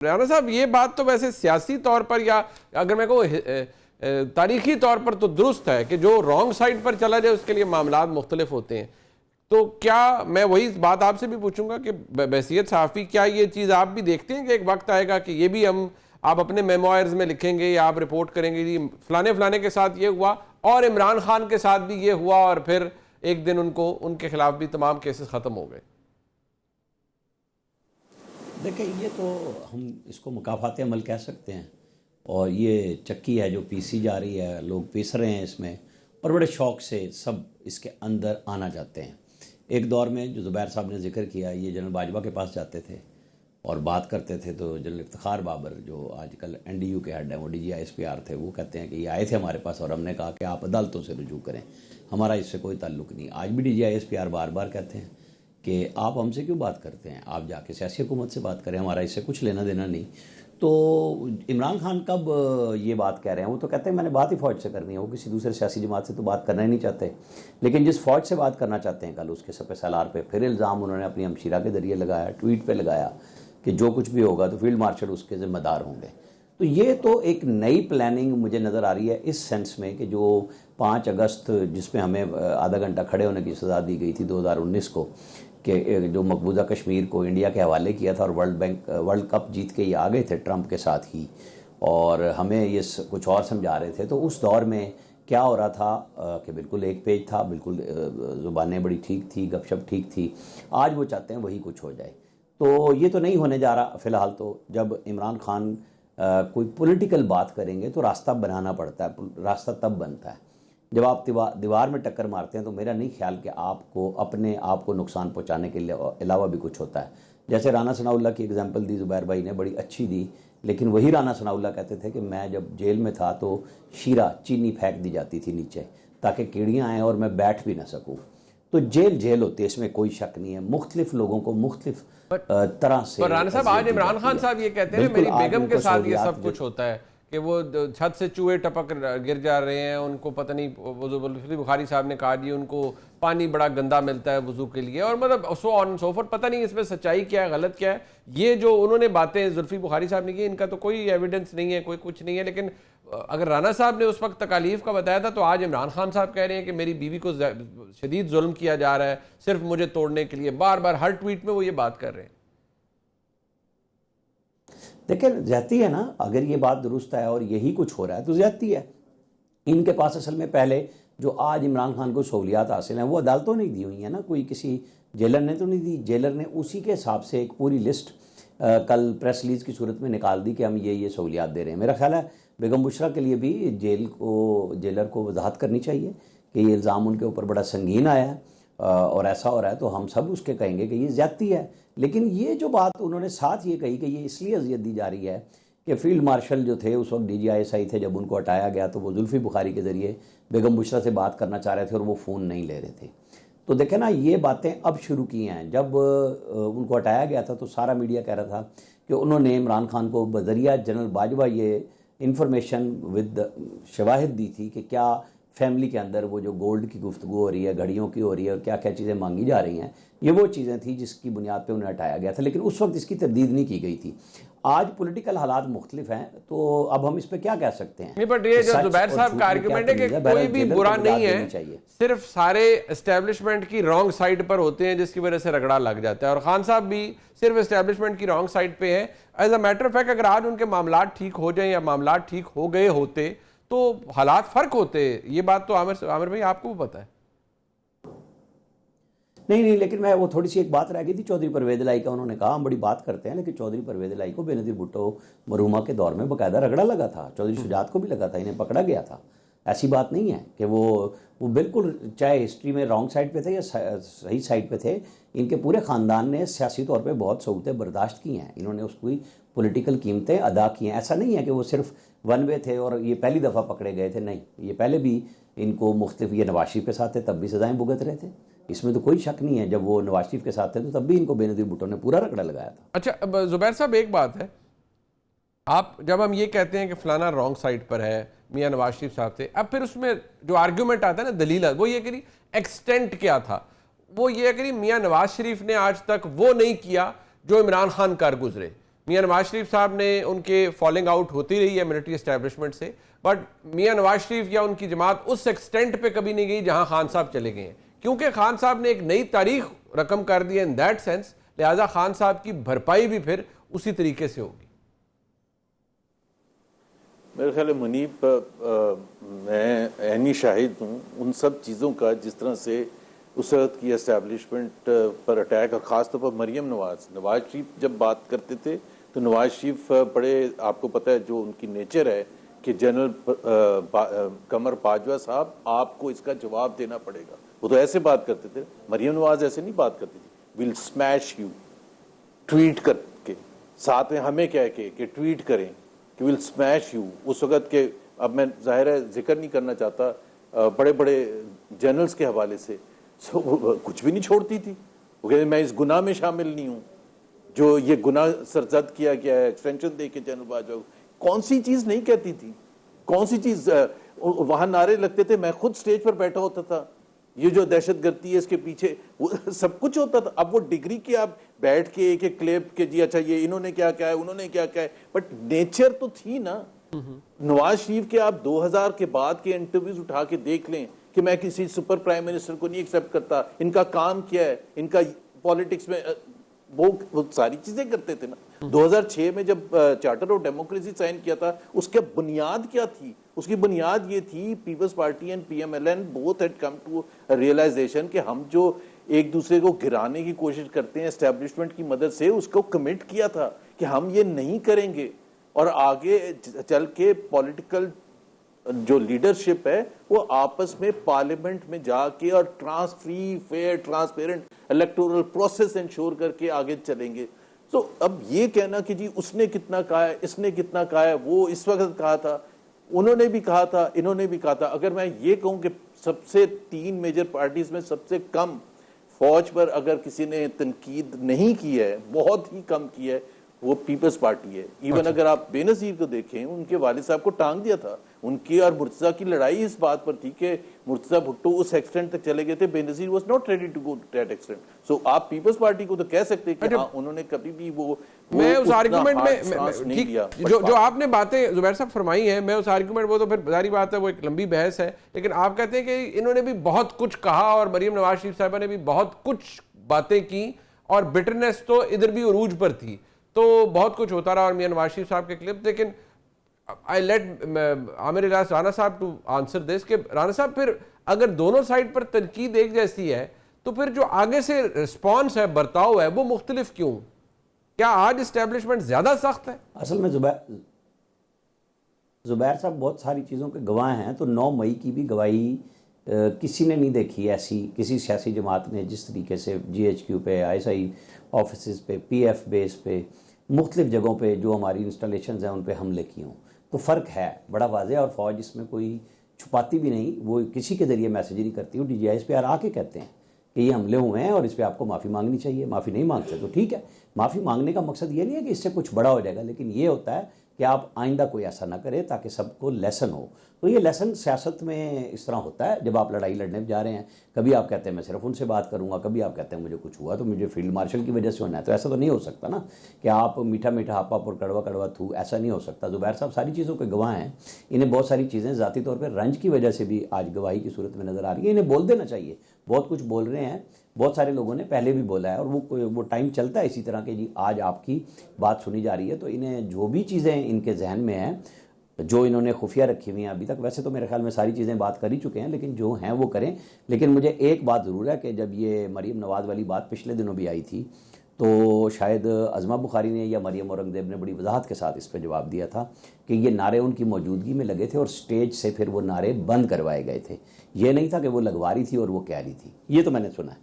राणा साहब, ये बात तो वैसे सियासी तौर पर या अगर मैं कहूँ तारीखी तौर पर तो दुरुस्त है कि जो रॉन्ग साइड पर चला जाए उसके लिए मामलात मुख्तलिफ होते हैं। तो क्या मैं वही बात आपसे भी पूछूंगा कि बहसियत सहाफ़ी क्या ये चीज़ आप भी देखते हैं कि एक वक्त आएगा कि ये भी आप अपने मेमोयर्स में लिखेंगे या आप रिपोर्ट करेंगे जी फलाने फलाने के साथ ये हुआ और इमरान खान के साथ भी ये हुआ और फिर एक दिन उनके खिलाफ भी तमाम केसेस ख़त्म हो गए? देखिए, ये तो हम इसको मुकाफ़ात अमल कह सकते हैं और ये चक्की है जो पीसी जा रही है, लोग पीस रहे हैं इसमें और बड़े शौक़ से सब इसके अंदर आना चाहते हैं। एक दौर में जो ज़ुबैर साहब ने जिक्र किया, ये जनरल बाजवा के पास जाते थे और बात करते थे तो जनरल इफ्तिखार बाबर जो आजकल NDU के हेड हैं, वो DGI-SPR थे, वो कहते हैं कि ये आए थे हमारे पास और हमने कहा कि आप अदालतों से रुजू करें, हमारा इससे कोई ताल्लुक़ नहीं। आज भी DGI-SPR बार बार कहते हैं कि आप हमसे क्यों बात करते हैं, आप जाके सियासी हुकूमत से बात करें, हमारा इससे कुछ लेना देना नहीं। तो इमरान खान कब ये बात कह रहे हैं, वो तो कहते हैं मैंने बात ही फ़ौज से करनी है, वो किसी दूसरे सियासी जमात से तो बात करना ही नहीं चाहते। लेकिन जिस फ़ौज से बात करना चाहते हैं, कल उसके सपे सलार पे फिर इल्ज़ाम उन्होंने अपनी हमशीरा के ज़रिए लगाया, ट्वीट पे लगाया कि जो कुछ भी होगा तो फील्ड मार्शल उसके ज़िम्मेदार होंगे। तो ये तो एक नई प्लानिंग मुझे नज़र आ रही है इस सेंस में कि जो 5 अगस्त जिसमें हमें आधा घंटा खड़े होने की सज़ा दी गई थी 2019 को, कि जो मकबूजा कश्मीर को इंडिया के हवाले किया था और वर्ल्ड कप जीत के ये आ गए थे ट्रंप के साथ ही, और हमें ये कुछ और समझा रहे थे। तो उस दौर में क्या हो रहा था कि बिल्कुल एक पेज था, बिल्कुल ज़ुबानें बड़ी ठीक थी, गपशप ठीक थी। आज वो चाहते हैं वही कुछ हो जाए। तो ये तो नहीं होने जा रहा फ़िलहाल। तो जब इमरान खान कोई पॉलिटिकल बात करेंगे तो रास्ता बनाना पड़ता है, रास्ता तब बनता है जब आप दीवार में टक्कर मारते हैं। तो मेरा नहीं ख्याल कि आपको अपने आप को नुकसान पहुंचाने के अलावा भी कुछ होता है। जैसे राना सनाउल्लाह की एग्जांपल दी ज़ुबैर भाई ने, बड़ी अच्छी दी, लेकिन वही राना सनाउल्लाह कहते थे कि मैं जब जेल में था तो शीरा चीनी फेंक दी जाती थी नीचे ताकि कीड़ियाँ आएँ और मैं बैठ भी ना सकूँ। तो जेल होती है, इसमें कोई शक नहीं है। मुख्तलिफ लोगों को मुख्तलिफ तरह से। पर राना साहब, आज इमरान खान साहब ये कहते हैं मेरी बेगम के साथ ये सब कुछ होता है कि वो छत से चूहे टपक गिर जा रहे हैं, उनको पता नहीं, जुल्फी बुखारी साहब ने कहा जी उनको पानी बड़ा गंदा मिलता है वुजू के लिए, और मतलब सो ऑन सो फॉर। पता नहीं इसमें सच्चाई क्या है, गलत क्या है। ये जो उन्होंने बातें जुल्फी बुखारी साहब ने की, इनका तो कोई एविडेंस नहीं है, कोई कुछ नहीं है। लेकिन अगर राना साहब ने उस वक्त तकालीफ का बताया था, तो आज इमरान खान साहब कह रहे हैं कि मेरी बीवी को शदीद जुल्म किया जा रहा है सिर्फ मुझे तोड़ने के लिए। बार बार हर ट्वीट में वो ये बात कर रहे हैं। देखिए, ज्यादती है ना, अगर ये बात दुरुस्त है और यही कुछ हो रहा है तो ज्यादती है। इनके पास असल में पहले जो आज इमरान खान को सहूलियात हासिल हैं वो अदालतों ने दी हुई है ना, कोई किसी जेलर ने तो नहीं दी। जेलर ने उसी के हिसाब से एक पूरी लिस्ट कल प्रेस रिलीज की सूरत में निकाल दी कि हम ये सहूलियात दे रहे हैं। मेरा ख्याल है बेगम बुशरा के लिए भी जेलर को वजाहत करनी चाहिए कि ये इल्ज़ाम उनके ऊपर बड़ा संगीन आया है और ऐसा हो रहा है, तो हम सब उसके कहेंगे कि ये ज्यादती है। लेकिन ये जो बात उन्होंने साथ ये कही कि ये इसलिए अजियत दी जा रही है कि फील्ड मार्शल जो थे उस वक्त DGI-SI थे, जब उनको हटाया गया तो वो जुल्फी बुखारी के ज़रिए बेगम बुशरा से बात करना चाह रहे थे और वो फ़ोन नहीं ले रहे थे। तो देखें ना, ये बातें अब शुरू की हैं। जब उनको हटाया गया था तो सारा मीडिया कह रहा था कि उन्होंने इमरान खान को बज़रिया जनरल बाजवा ये इंफॉर्मेशन विद शवाहिद दी थी कि क्या फैमिली के अंदर वो जो गोल्ड की गुफ्तगू हो रही है, घड़ियों की हो रही है और क्या क्या चीज़ें मांगी जा रही हैं, ये वो चीज़ें थी जिसकी बुनियाद पे उन्हें हटाया गया था। लेकिन उस वक्त इसकी तरदीद नहीं की गई थी। आज पॉलिटिकल हालात मुख्तलिफ हैं, तो अब हम इस पर क्या कह सकते हैं। नहीं, बट ये जो ज़ुबैर साहब का आर्गुमेंट है कि कोई भी बुरा नहीं है, सिर्फ सारे एस्टेब्लिशमेंट की रॉन्ग साइड पर होते हैं जिसकी वजह से रगड़ा लग जाता है, और खान साहब भी सिर्फ एस्टेब्लिशमेंट की रॉन्ग साइड पे हैं। As a matter of fact, अगर आज उनके मामलात ठीक हो जाए या मामलात ठीक हो गए होते तो हालात फर्क होते। ये बात तो आमिर भाई आपको भी पता है। नहीं, लेकिन मैं वो थोड़ी सी एक बात रह गई थी चौधरी परवेज इलाही का। उन्होंने कहा हम बड़ी बात करते हैं, लेकिन चौधरी परवेज इलाही को बेनज़ीर भुट्टो मरहुमा के दौर में बाकायदा रगड़ा लगा था, चौधरी शुजात को भी लगा था, इन्हें पकड़ा गया था। ऐसी बात नहीं है कि वो बिल्कुल चाहे हिस्ट्री में रॉन्ग साइड पे थे या सही साइड पे थे, इनके पूरे ख़ानदान ने सियासी तौर पे बहुत सहूलतें बर्दाश्त की हैं। इन्होंने उसकी पॉलिटिकल कीमतें अदा की हैं। ऐसा नहीं है कि वो सिर्फ वन वे थे और ये पहली दफ़ा पकड़े गए थे, नहीं, ये पहले भी इनको मुख्तलिफ, ये नवाज शरीफ के साथ थे तब भी सज़ाएँ भुगत रहे थे, इसमें तो कोई शक नहीं है। जब वो नवाज शरीफ के साथ थे तो तब भी इनको बेनज़ीर भुट्टो ने पूरा रगड़ा लगाया था। अच्छा, अब ज़ुबैर साहब एक बात है, आप जब हम ये कहते हैं कि फलाना रॉन्ग साइड पर है, मियाँ नवाज शरीफ साहब थे, अब फिर उसमें जो आर्ग्यूमेंट आता है ना, दलील, वो ये कि एक्सटेंट क्या था, वो ये कि मियाँ नवाज शरीफ ने आज तक वो नहीं किया जो इमरान खान कर गुजरे। मियां नवाज शरीफ साहब ने उनके फॉलिंग आउट होती रही है मिलिट्री एस्टेब्लिशमेंट से, बट मियां नवाज शरीफ या उनकी जमात उस एक्सटेंट पे कभी नहीं गई जहां खान साहब चले गए हैं, क्योंकि खान साहब ने एक नई तारीख रकम कर दी है इन दैट सेंस, लिहाजा खान साहब की भरपाई भी फिर उसी तरीके से होगी। मेरे ख्याल है मुनीब, मैं ऐनी शाहिद हूँ उन सब चीज़ों का जिस तरह से उस वक्त की एस्टेब्लिशमेंट पर अटैक, और ख़ास तौर पर मरीम नवाज शरीफ जब बात करते थे तो नवाज शरीफ बड़े, आपको पता है जो उनकी नेचर है कि जनरल कमर बाजवा साहब आपको इसका जवाब देना पड़ेगा, वो तो ऐसे बात करते थे। मरीम नवाज ऐसे नहीं बात करती थी, विल स्मैश यू, ट्वीट करके साथ में हमें कह के कि ट्वीट करें कि विल स्मैश यू। उस वक्त के, अब मैं जाहिर है जिक्र नहीं करना चाहता बड़े बड़े जनरल्स के हवाले से, कुछ भी नहीं छोड़ती थी। वो कहते मैं इस गुनाह में शामिल नहीं हूँ जो ये गुनाह सरजद किया गया है, एक्सटेंशन दे के जनरल बाजवा। कौन सी चीज नहीं कहती थी, कौन सी चीज वहां नारे लगते थे, मैं खुद स्टेज पर बैठा होता था, ये जो दहशतगर्दी है इसके पीछे वो सब कुछ होता था। अब वो डिग्री के आप बैठ के एक एक क्लेप के जी अच्छा ये इन्होंने क्या कहा है, उन्होंने क्या कहा है, बट नेचर तो थी ना। नवाज शरीफ के आप 2000 के बाद के इंटरव्यूज उठा के देख लें कि मैं किसी सुपर प्राइम मिनिस्टर को नहीं एक्सेप्ट करता, इनका काम क्या है, इनका पॉलिटिक्स में वो सारी चीजें करते थे ना। 2006 में जब चार्टर ऑफ डेमोक्रेसी साइन किया था, उसके बुनियाद क्या थी? उसकी बुनियाद ये थी, Peoples Party and PMLN both had come to realization कि हम जो एक दूसरे को गिराने की कोशिश करते हैं एस्टेब्लिशमेंट की मदद से, उसको कमिट किया था कि हम ये नहीं करेंगे, और आगे चल के पॉलिटिकल जो लीडरशिप है वो आपस में पार्लियामेंट में जाके और free fair transparent electoral process ensure करके आगे चलेंगे। तो अब ये कहना कि जी उसने कितना कहा है, इसने कितना कहा है, वो इस वक्त कहा था, उन्होंने भी कहा था, इन्होंने भी कहा था। अगर मैं ये कहूं कि सबसे 3 मेजर पार्टीज में सबसे कम फौज पर अगर किसी ने तनकीद नहीं की है, बहुत ही कम की है, वो पीपल्स पार्टी है। इवन अगर आप बेनजीर को देखें, उनके वालिद साहब को टांग दिया था, उनकी और मुर्तजा की लड़ाई इस बात पर थी कि मुर्तजा भुट्टो उस एक्सटेंट तक चले गए थे, Benazir was not ready to go to that extent. So आप पीपल्स पार्टी को तो कह सकते हैं कि हाँ उन्होंने कभी भी वो मैं उस आर्गुमेंट में ठीक, जो आपने बातें जुबैर साहब फरमाई हैं, मैं उस आर्गुमेंट, वो तो फिर जारी बात है, वो एक लंबी बहस है, लेकिन आप कहते हैं कि इन्होंने भी बहुत कुछ कहा और मरीम नवाज शरीफ साहबा ने भी बहुत कुछ बातें की और बिटरनेस तो इधर भी उरूज पर थी, तो बहुत कुछ होता रहा। और मियां नवाज शरीफ साहब के क्लिप, लेकिन आई लेट आमिर इलियास राना साहब टू आंसर दिस कि राना साहब, फिर अगर दोनों साइड पर तनकीद एक जैसी है तो फिर जो आगे से रिस्पॉन्स है, बर्ताव है, वो मुख्तलिफ क्यों? क्या आज एस्टेब्लिशमेंट ज्यादा सख्त है? असल में जुबैर साहब बहुत सारी चीज़ों के गवाह हैं, तो 9 मई की भी गवाही किसी ने नहीं देखी ऐसी, किसी सियासी जमात ने जिस तरीके से GHQ पे, ISI ऑफिस पे, PF बेस पे, मुख्तलिफ जगहों पे जो हमारी इंस्टॉलेशन हैं उन पे हमले किए हों, तो फ़र्क है बड़ा वाज़ेह। और फ़ौज इसमें कोई छुपाती भी नहीं, वो किसी के ज़रिए मैसेज नहीं करती, वो DGI पे आके कहते हैं कि ये हमले हुए हैं और इस पर आपको माफ़ी मांगनी चाहिए। माफ़ी नहीं मांगते तो ठीक है, माफ़ी मांगने का मकसद ये नहीं है कि इससे कुछ बड़ा हो जाएगा, लेकिन ये होता है कि आप आइंदा कोई ऐसा ना करे ताकि सबको लेसन हो। तो ये लेसन सियासत में इस तरह होता है, जब आप लड़ाई लड़ने जा रहे हैं, कभी आप कहते हैं मैं सिर्फ उनसे बात करूंगा, कभी आप कहते हैं मुझे कुछ हुआ तो मुझे फील्ड मार्शल की वजह से होना है, तो ऐसा तो नहीं हो सकता ना कि आप मीठा मीठा हापा और कड़वा कड़वा थू, ऐसा नहीं हो सकता। जुबैर साहब सारी चीज़ों के गवाह हैं, इन्हें बहुत सारी चीज़ें ज़ाती तौर पर रंज की वजह से भी आज गवाही की सूरत में नज़र आ रही है। इन्हें बोल देना चाहिए, बहुत कुछ बोल रहे हैं, बहुत सारे लोगों ने पहले भी बोला है, और वो टाइम चलता है इसी तरह के जी आज आपकी बात सुनी जा रही है, तो इन्हें जो भी चीज़ें इनके जहन में हैं, जो इन्होंने खुफिया रखी हुई हैं अभी तक, वैसे तो मेरे ख्याल में सारी चीज़ें बात कर ही चुके हैं, लेकिन जो हैं वो करें। लेकिन मुझे एक बात ज़रूर है कि जब ये मरीम नवाज़ वाली बात पिछले दिनों भी आई थी, तो शायद अज़मा बुखारी ने या मरियम औरंगज़ेब ने बड़ी वजाहत के साथ इस पर जवाब दिया था कि ये नारे उनकी मौजूदगी में लगे थे और स्टेज से फिर वो नारे बंद करवाए गए थे। ये नहीं था कि वो लगवा रही थी और वो कह रही थी, ये तो मैंने सुना है।